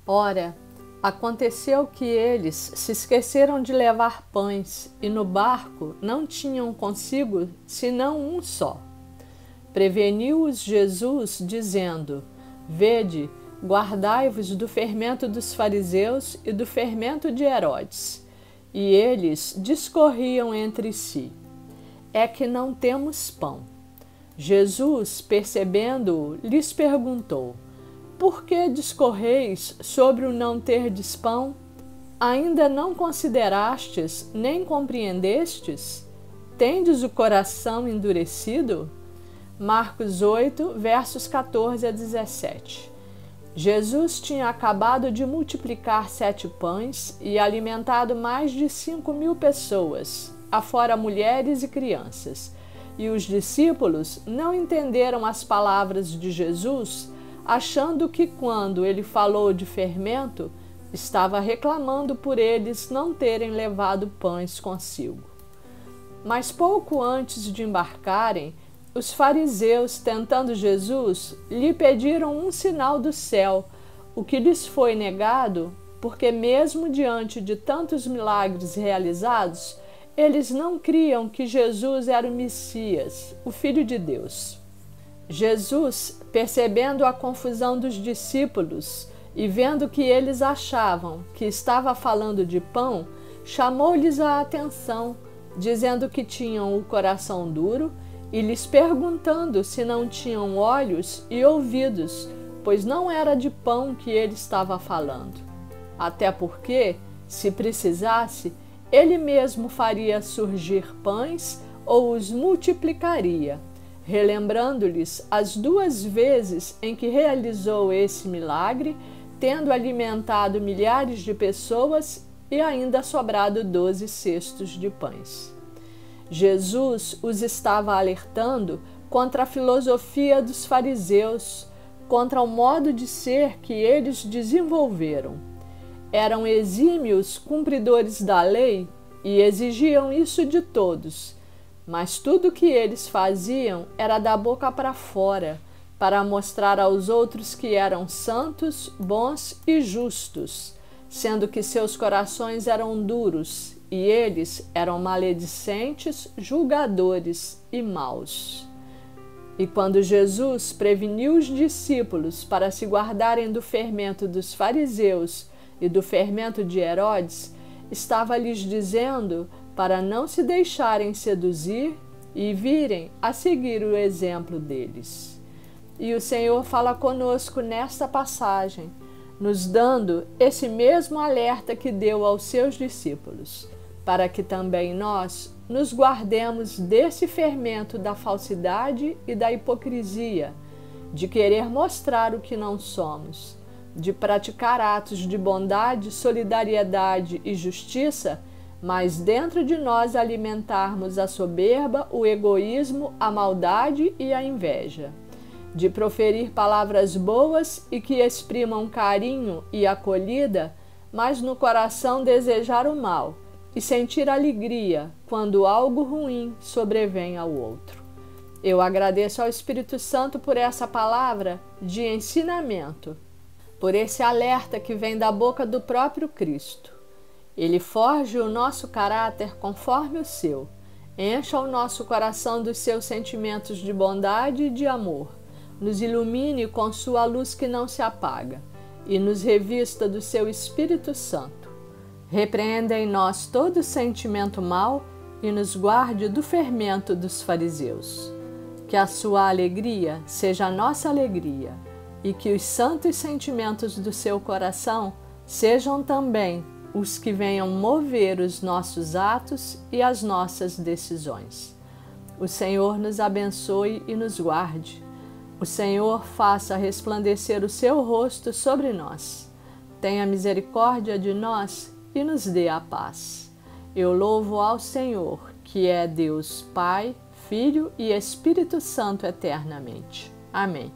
Ora, aconteceu que eles se esqueceram de levar pães e no barco não tinham consigo senão um só. Preveniu-os Jesus, dizendo: Vede, guardai-vos do fermento dos fariseus e do fermento de Herodes. E eles discorriam entre si: É que não temos pão. Jesus, percebendo-o, lhes perguntou: Por que discorreis sobre o não terdes pão? Ainda não considerastes, nem compreendestes? Tendes o coração endurecido? Marcos 8, versos 14 a 17. Jesus tinha acabado de multiplicar 7 pães e alimentado mais de 5.000 pessoas, afora mulheres e crianças. E os discípulos não entenderam as palavras de Jesus, achando que quando ele falou de fermento, estava reclamando por eles não terem levado pães consigo. Mas pouco antes de embarcarem, os fariseus, tentando Jesus, lhe pediram um sinal do céu, o que lhes foi negado, porque mesmo diante de tantos milagres realizados, eles não criam que Jesus era o Messias, o Filho de Deus. Jesus, percebendo a confusão dos discípulos e vendo que eles achavam que estava falando de pão, chamou-lhes a atenção, dizendo que tinham o coração duro e lhes perguntando se não tinham olhos e ouvidos, pois não era de pão que ele estava falando. Até porque, se precisasse, ele mesmo faria surgir pães ou os multiplicaria, relembrando-lhes as 2 vezes em que realizou esse milagre, tendo alimentado milhares de pessoas e ainda sobrado 12 cestos de pães. Jesus os estava alertando contra a filosofia dos fariseus, contra o modo de ser que eles desenvolveram. Eram exímios cumpridores da lei e exigiam isso de todos, mas tudo o que eles faziam era da boca para fora, para mostrar aos outros que eram santos, bons e justos, sendo que seus corações eram duros e eles eram maledicentes, julgadores e maus. E quando Jesus preveniu os discípulos para se guardarem do fermento dos fariseus e do fermento de Herodes, estava lhes dizendo para não se deixarem seduzir e virem a seguir o exemplo deles. E o Senhor fala conosco nesta passagem, nos dando esse mesmo alerta que deu aos seus discípulos, para que também nós nos guardemos desse fermento da falsidade e da hipocrisia, de querer mostrar o que não somos, de praticar atos de bondade, solidariedade e justiça, mas dentro de nós alimentarmos a soberba, o egoísmo, a maldade e a inveja, de proferir palavras boas e que exprimam carinho e acolhida, mas no coração desejar o mal, e sentir alegria quando algo ruim sobrevém ao outro. Eu agradeço ao Espírito Santo por essa palavra de ensinamento, por esse alerta que vem da boca do próprio Cristo. Ele forge o nosso caráter conforme o seu, encha o nosso coração dos seus sentimentos de bondade e de amor, nos ilumine com sua luz que não se apaga e nos revista do seu Espírito Santo. Repreenda em nós todo sentimento mau e nos guarde do fermento dos fariseus. Que a sua alegria seja a nossa alegria e que os santos sentimentos do seu coração sejam também os que venham mover os nossos atos e as nossas decisões. O Senhor nos abençoe e nos guarde. O Senhor faça resplandecer o seu rosto sobre nós. Tenha misericórdia de nós e nos dê a paz. Eu louvo ao Senhor, que é Deus Pai, Filho e Espírito Santo eternamente. Amém.